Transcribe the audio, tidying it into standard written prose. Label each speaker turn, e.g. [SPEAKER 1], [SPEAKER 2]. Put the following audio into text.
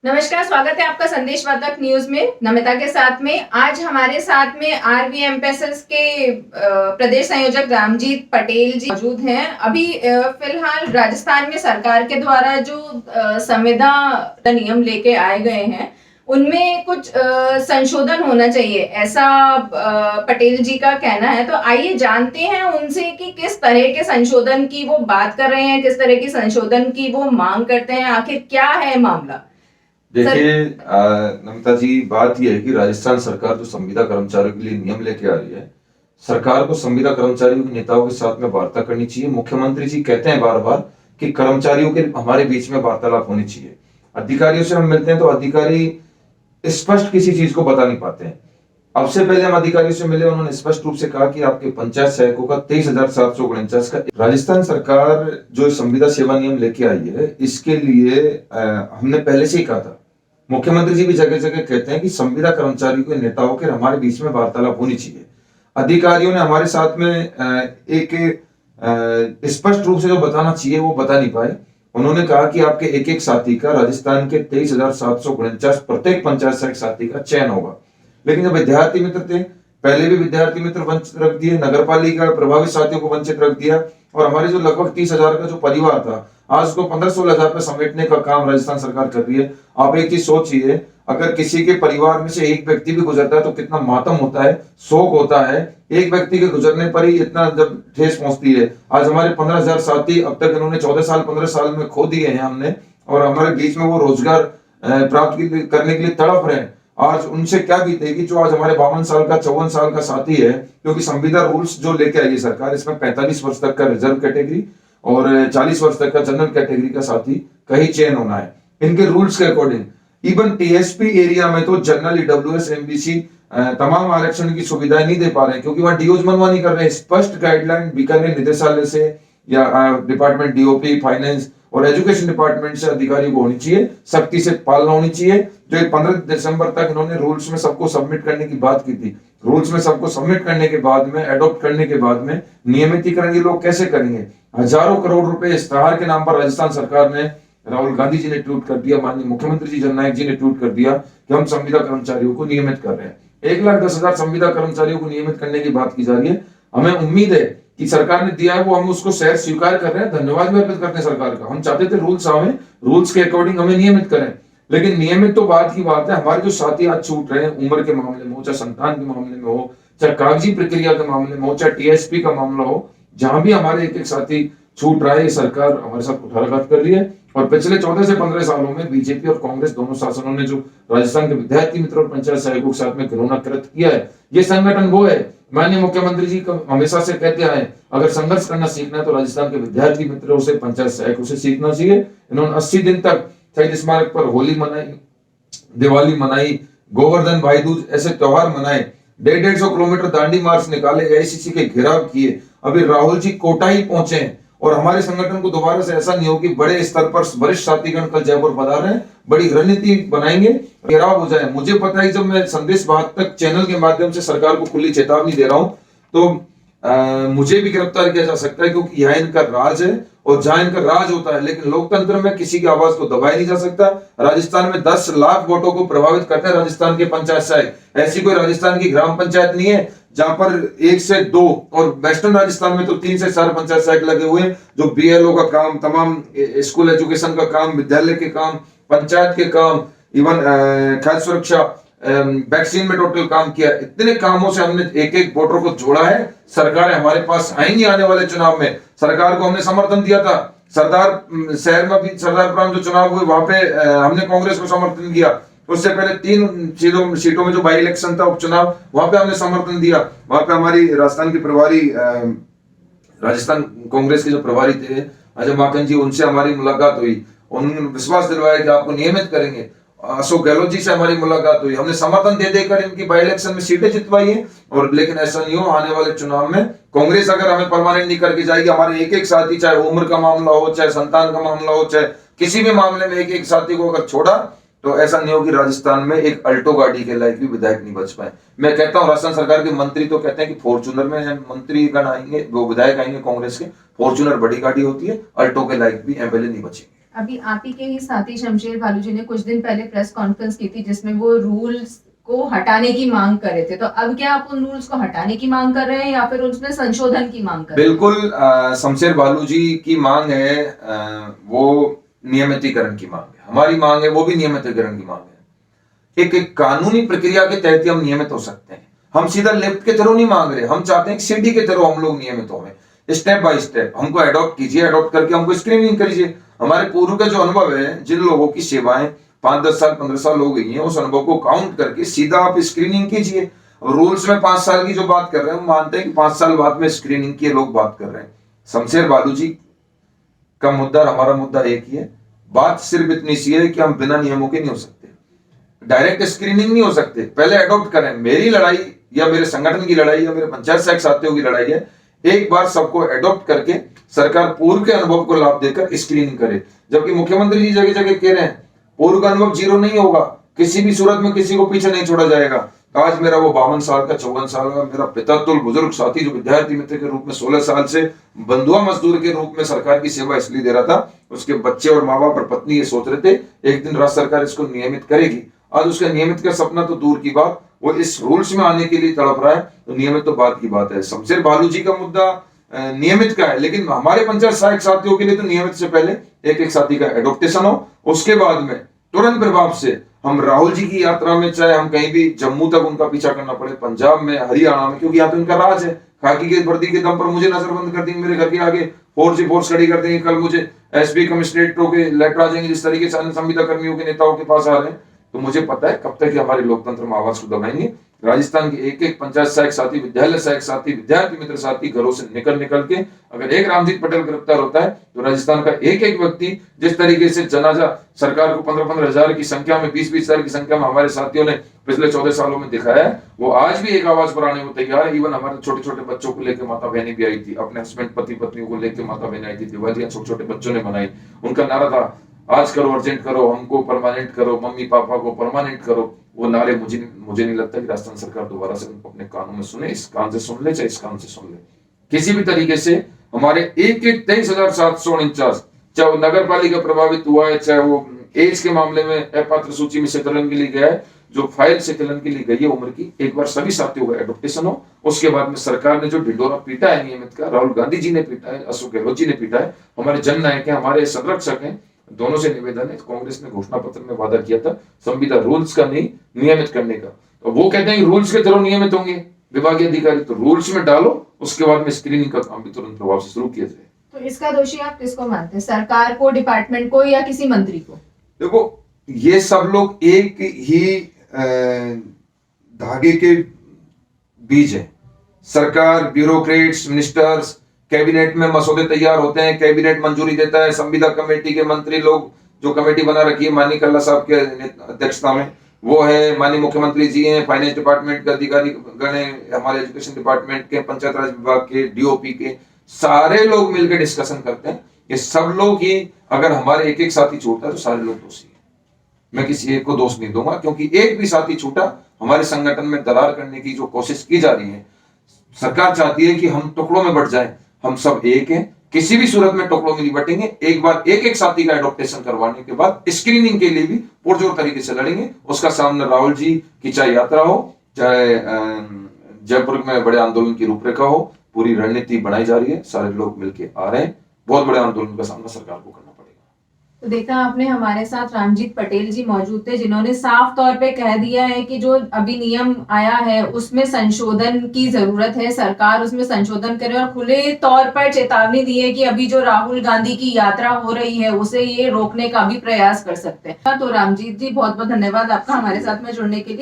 [SPEAKER 1] नमस्कार, स्वागत है आपका संदेश वार्ता न्यूज में नमिता के साथ में। आज हमारे साथ में आरवीएमपीएसएस के प्रदेश संयोजक रामजीत पटेल जी मौजूद हैं। अभी फिलहाल राजस्थान में सरकार के द्वारा जो संविदा नियम लेके आए गए हैं उनमें कुछ संशोधन होना चाहिए, ऐसा पटेल जी का कहना है। तो आइए जानते हैं उनसे कि किस तरह के संशोधन की वो बात कर रहे हैं, किस तरह की संशोधन की वो मांग करते हैं, आखिर क्या है मामला।
[SPEAKER 2] देखिए नमिता जी, बात यह है कि राजस्थान सरकार जो संविदा कर्मचारियों के लिए नियम लेके आ रही है, सरकार को संविदा कर्मचारियों के नेताओं के साथ में वार्ता करनी चाहिए। मुख्यमंत्री जी कहते हैं बार बार कि कर्मचारियों के हमारे बीच में वार्तालाप होनी चाहिए। अधिकारियों से हम मिलते हैं तो अधिकारी स्पष्ट किसी चीज को बता नहीं पाते हैं। अब से पहले हम अधिकारियों से मिले, उन्होंने स्पष्ट रूप से कहा कि आपके पंचायत सहायकों का 23,749 का। राजस्थान सरकार जो संविदा सेवा नियम लेके आई है, इसके लिए हमने पहले से ही कहा था। मुख्यमंत्री जी भी जगह जगह कहते हैं कि संविदा कर्मचारियों के नेताओं के हमारे बीच में वार्तालाप होनी चाहिए। अधिकारियों ने हमारे साथ में एक स्पष्ट रूप से जो बताना चाहिए वो बता नहीं पाए। उन्होंने कहा कि आपके एक एक साथी का राजस्थान के 23,749 प्रत्येक पंचायत सहायक साथी का चयन होगा। लेकिन जब विद्यार्थी मित्र थे, पहले भी विद्यार्थी मित्र वंचित रख दिए, नगर पालिका प्रभावित साथियों को वंचित रख दिया, और हमारे जो लगभग 30,000 का जो परिवार था, आज उसको 15-16,000 पे समेटने का काम राजस्थान सरकार कर रही है। आप एक चीज सोचिए, अगर किसी के परिवार में से एक व्यक्ति भी गुजरता है तो कितना मातम होता है, शोक होता है। एक व्यक्ति के गुजरने पर ही इतना जब ठेस पहुंचती है। आज हमारे 15,000 साथी अब तक इन्होंने 15 साल में खो दिए हैं हमने, और हमारे बीच में वो रोजगार प्राप्त करने के लिए तड़प रहे हैं। आज उनसे क्या बीतेगी जो आज हमारे 52 साल का 54 साल का साथी है, क्योंकि संविदा रूल्स जो लेके आई है सरकार, इसमें 45 वर्ष तक का रिजर्व कैटेगरी और 40 वर्ष तक का जनरल कैटेगरी का साथी का ही चयन होना है। इनके रूल्स के अकॉर्डिंग इवन टीएसपी एरिया में तो जनरल ईडब्ल्यूएस एमबीसी तमाम आरक्षण की सुविधाएं नहीं दे पा रहे हैं, क्योंकि वहां डीओज मनमानी कर रहे हैं। स्पष्ट गाइडलाइन बीकानेर निदेशालय से या डिपार्टमेंट डीओपी फाइनेंस और एजुकेशन डिपार्टमेंट से अधिकारियों को होनी चाहिए, सख्ती से पालना होनी चाहिए। जो 15 दिसंबर तक इन्होंने रूल्स में सबको सबमिट करने की बात की थी, रूल्स में सबको सबमिट करने के बाद में, एडॉप्ट करने के बाद में नियमितीकरण ये लोग कैसे करेंगे। हजारों करोड़ रुपए इस्तेहार के नाम पर राजस्थान सरकार ने, राहुल गांधी जी ने ट्वीट कर दिया, माननीय मुख्यमंत्री जी जननायक जी ने ट्वीट कर दिया कि हम संविदा कर्मचारियों को नियमित कर रहे हैं। 1,10,000 संविदा कर्मचारियों को नियमित करने की बात की जा रही है। हमें उम्मीद है कि सरकार ने दिया है वो हम उसको शहर स्वीकार कर रहे हैं, धन्यवाद भी अर्पित करते हैं सरकार का। हम चाहते थे रूल्स आवे, रूल्स के अकॉर्डिंग हमें नियमित करें, लेकिन नियमित तो बात की बात है। हमारे जो साथी आज छूट रहे हैं, उम्र के मामले में हो, चाहे संतान के मामले में हो, चाहे कागजी प्रक्रिया के मामले में हो, चाहे टीएसपी का मामला हो, जहां भी हमारे एक एक साथी छूट रहा है, ये सरकार हमारे साथ कुठाराघात कर रही है। और पिछले 14 से 15 सालों में बीजेपी और कांग्रेस दोनों शासनों ने जो राजस्थान के विद्यार्थी मित्र और पंचायत सहायकों के साथ में घृणा कृत्य किया है, ये संगठन वो है। माननीय मुख्यमंत्री जी हमेशा से कहते आए, अगर संघर्ष करना सीखना है तो राजस्थान के विद्यार्थी मित्रों से, पंचायत सहायकों से सीखना चाहिए। इन्होंने 80 दिन तक शहीद स्मारक पर होली मनाई, दिवाली मनाई, गोवर्धन भाई दूज ऐसे त्योहार मनाए, 150 किलोमीटर दांडी मार्च निकाले, एआईसीसी के घेराव किए। अभी राहुल जी कोटा ही पहुंचे, और हमारे संगठन को दोबारा से ऐसा नहीं हो कि बड़े स्तर पर वरिष्ठ साथीगण कल जयपुर पधार रहे हैं, बड़ी रणनीति बनाएंगे, घेराव हो जाए। मुझे पता है जब मैं संदेश वाहक चैनल के माध्यम से सरकार को खुली चेतावनी दे रहा हूं तो मुझे भी गिरफ्तार किया जा सकता है, क्योंकि यह इनका राज है और जहां इनका राज होता है। लेकिन लोकतंत्र में किसी की आवाज को दबाया नहीं जा सकता। राजस्थान में 10 लाख वोटों को प्रभावित करते हैं राजस्थान के पंचायत सहायक। ऐसी कोई राजस्थान की ग्राम पंचायत नहीं है जहां पर 1 से 2, और वेस्टर्न राजस्थान में तो 3 से 4 पंचायत सहायक लगे हुए हैं, जो बीएलओ का काम, तमाम स्कूल एजुकेशन का काम, विद्यालय के काम, पंचायत के काम, इवन खाद्य सुरक्षा, वैक्सीन में टोटल काम किया। इतने कामों से हमने एक एक वोटर को जोड़ा है। सरकार हमारे पास आएंगी आने वाले चुनाव में, सरकार को हमने समर्थन दिया था। सरदार शहर में भी सरदारपुर जो चुनाव हुए वहां पे हमने कांग्रेस को समर्थन दिया। उससे पहले 3 सीटों में जो बाई इलेक्शन था, उपचुनाव, वहां पे हमने समर्थन दिया। वहां पे हमारी राजस्थान की प्रभारी, राजस्थान कांग्रेस के जो प्रभारी थे अजय माकन जी, उनसे हमारी मुलाकात हुई। उन्होंने विश्वास दिलवाया कि आपको नियमित करेंगे। अशोक गहलोत जी से हमारी मुलाकात हुई, हमने समर्थन दे देकर इनकी बाई इलेक्शन में सीटें जितवाई है। और लेकिन ऐसा नहीं हो, आने वाले चुनाव में कांग्रेस अगर हमें परमानेंट नहीं करके जाएगी, हमारे एक एक साथी, चाहे उम्र का मामला हो, चाहे संतान का मामला हो, चाहे किसी भी मामले में एक एक साथी को अगर छोड़ा, तो ऐसा नहीं हो कि राजस्थान में एक अल्टो गाड़ी के लायक भी विधायक नहीं बच पाए। मैं कहता हूं राजस्थान सरकार के मंत्री तो कहते हैं कि फॉर्च्यूनर में मंत्री गण आएंगे, वो विधायक आएंगे कांग्रेस के, फॉर्च्यूनर बड़ी गाड़ी होती है, अल्टो के लायक भी एमएलए नहीं बचेंगे।
[SPEAKER 1] अभी आप ही के ही साथी शमशेर भालू जी ने कुछ दिन पहले प्रेस कॉन्फ्रेंस की थी जिसमें वो रूल्स को हटाने की मांग कर रहे थे, तो अब क्या आप उन रूल्स को हटाने की मांग कर रहे हैं या फिर उसमें संशोधन की मांग कर रहे हैं?
[SPEAKER 2] बिल्कुल शमशेर बालू जी की मांग है, वो नियमितीकरण की मांग है। हमारी मांग है वो भी नियमितीकरण की मांग है। एक कानूनी प्रक्रिया के तहत ही हम नियमित हो सकते हैं। हम सीधा लिफ्ट के थ्रू नहीं मांग रहे, हम चाहते हैं कि सीढ़ी के थ्रू हम लोग नियमित हो। स्टेप बाय स्टेप हमको अडॉप्ट कीजिए, अडॉप्ट करके हमको स्क्रीनिंग करिए। हमारे पूर्व का जो अनुभव है, जिन लोगों की सेवाएं 5-10 साल 15 साल हो गई हैं, उस अनुभव को काउंट करके सीधा आप स्क्रीनिंग कीजिए। रूल्स में 5 साल की जो बात कर रहे हैं, हम मानते हैं कि 5 साल बाद में स्क्रीनिंग की लोग बात कर रहे हैं। शमशेर बालू जी का मुद्दा और हमारा मुद्दा एक ही है। बात सिर्फ इतनी सी है कि हम बिना नियमों के नहीं हो सकते, डायरेक्ट स्क्रीनिंग नहीं हो सकते। पहले अडॉप्ट करें। मेरी लड़ाई या मेरे संगठन की लड़ाई या मेरे पंचायत सहायक साथियों की लड़ाई है, एक बार सबको अडॉप्ट करके सरकार पूर्व के अनुभव को लाभ देकर स्क्रीनिंग करे। जबकि मुख्यमंत्री जी जगह जगह कह रहे हैं पूर्व का अनुभव जीरो नहीं होगा, किसी भी सूरत में किसी को पीछे नहीं छोड़ा जाएगा। आज मेरा वो 52 साल का 54 साल का मेरा पिता तुल बुजुर्ग साथी जो विद्यार्थी मित्र के रूप में 16 साल से बंधुआ मजदूर के रूप में सरकार की सेवा इसलिए दे रहा था, उसके बच्चे और माँ बाप और पत्नी ये सोच रहे थे एक दिन राज्य सरकार इसको नियमित करेगी। आज उसका नियमित का सपना तो दूर की बात, वो इस रूल्स में आने के लिए तड़प रहा है, तो नियमित तो बात की बात है। शमशेर बालू जी का मुद्दा नियमित का है, लेकिन हमारे पंचायत सहायक साथियों के लिए तो नियमित से पहले एक एक साथी का एडॉप्टेशन हो, उसके बाद में तुरंत प्रभाव से हम राहुल जी की यात्रा में, चाहे हम कहीं भी जम्मू तक उनका पीछा करना पड़े, पंजाब में, हरियाणा में, क्योंकि यहाँ पे उनका राज है। खाकी के वर्दी के दम पर मुझे नजरबंद कर देंगे, मेरे घर के आगे फोर्स खड़ी कर देंगे, कल मुझे एसपी कमिश्नरेटों के लेटर आ जाएंगे। जिस तरीके से संविदा कर्मियों के नेताओं के पास आ रहे हैं, तो मुझे पता है कब तक हमारे लोकतंत्र में आवाज को दबाएंगे। राजस्थान के एक एक पंचायत सहायक साथी, विद्यालय सहायक साथी, विद्यार्थी मित्र साथी घरों से निकल के अगर एक रामजीत पटेल गिरफ्तार होता है तो राजस्थान का एक एक व्यक्ति, जिस तरीके से जनाजा सरकार को 15-15 हजार की संख्या में, 20-20 हजार की संख्या में हमारे साथियों ने पिछले 14 सालों में दिखाया है, वो आज भी एक आवाज पर आने को तैयार है। इवन हमारे छोटे छोटे बच्चों को लेकर माता बहनें भी आई थी, अपने हस्बैंड पति पत्नियों को लेकर माता बहनें आई थी, दिवालियां छोटे छोटे बच्चों ने बनाई। उनका नारा था आज करो, अर्जेंट करो, हमको परमानेंट करो, मम्मी पापा को परमानेंट करो। वो नारे मुझे नहीं लगता कि राजस्थान सरकार दोबारा से उनको अपने कानों में सुने। इस कान से सुन ले चाहे इस कान से सुन ले, किसी भी तरीके से हमारे एक 23,749, चाहे वो नगर पालिका प्रभावित हुआ है, चाहे वो एज के मामले में अपात्र सूची में संकलन के लिए गया है, जो फाइल संकलन के लिए गई है उम्र की, एक बार सभी साथियों का एडॉप्टेशन हो। उसके बाद में सरकार ने जो ढिंडोरा पीटा है नियमित का, राहुल गांधी जी ने पीटा है, अशोक गहलोत जी ने पीटा है, हमारे जन नायक है, हमारे संरक्षक हैं, दोनों से निवेदन है। कांग्रेस ने घोषणा पत्र में वादा किया था संविदा रूल्स का नहीं, नियमित करने का, तो वो कहते हैं रूल्स के थ्रू नियमित होंगे विभागीय अधिकारी, तो रूल्स में डालो, उसके बाद में स्क्रीनिंग का काम भी तुरंत प्रभाव से शुरू किया जाए।
[SPEAKER 1] तो इसका दोषी आप किसको मानते हैं, सरकार को, डिपार्टमेंट को या किसी मंत्री को?
[SPEAKER 2] देखो, ये सब लोग एक ही धागे के बीज है। सरकार, ब्यूरोक्रेट्स, मिनिस्टर्स, कैबिनेट में मसौदे तैयार होते हैं, कैबिनेट मंजूरी देता है, संविदा कमेटी के मंत्री लोग जो कमेटी बना रखी है माननीय कल्ला साहब के अध्यक्षता में, वो है, माननीय मुख्यमंत्री जी हैं, फाइनेंस डिपार्टमेंट के अधिकारी गण हैं, हमारे एजुकेशन डिपार्टमेंट के, पंचायत राज विभाग के, डीओपी के, सारे लोग मिलकर डिस्कशन करते हैं। ये सब लोग ही, अगर हमारे एक एक साथी छूटता है तो सारे लोग दोषी है। मैं किसी एक को दोष नहीं दूंगा, क्योंकि एक भी साथी छूटा, हमारे संगठन में दरार करने की जो कोशिश की जा रही है, सरकार चाहती है कि हम टुकड़ों में बट जाएं। हम सब एक हैं, किसी भी सूरत में टुकड़ों में नहीं बटेंगे। एक बार एक एक साथी का एडॉप्टेशन करवाने के बाद स्क्रीनिंग के लिए भी पुरजोर तरीके से लड़ेंगे। उसका सामने राहुल जी की चाहे यात्रा हो, चाहे जयपुर में बड़े आंदोलन की रूपरेखा हो, पूरी रणनीति बनाई जा रही है, सारे लोग मिलकर आ रहे हैं। बहुत बड़े आंदोलन का सामना सरकार को करना पड़ेगा।
[SPEAKER 1] तो देखा आपने, हमारे साथ रामजीत पटेल जी मौजूद थे, जिन्होंने साफ तौर पे कह दिया है कि जो अभी नियम आया है उसमें संशोधन की जरूरत है, सरकार उसमें संशोधन करे, और खुले तौर पर चेतावनी दी है कि अभी जो राहुल गांधी की यात्रा हो रही है उसे ये रोकने का भी प्रयास कर सकते हैं। तो रामजीत जी, बहुत बहुत धन्यवाद आपका हमारे साथ में जुड़ने के लिए।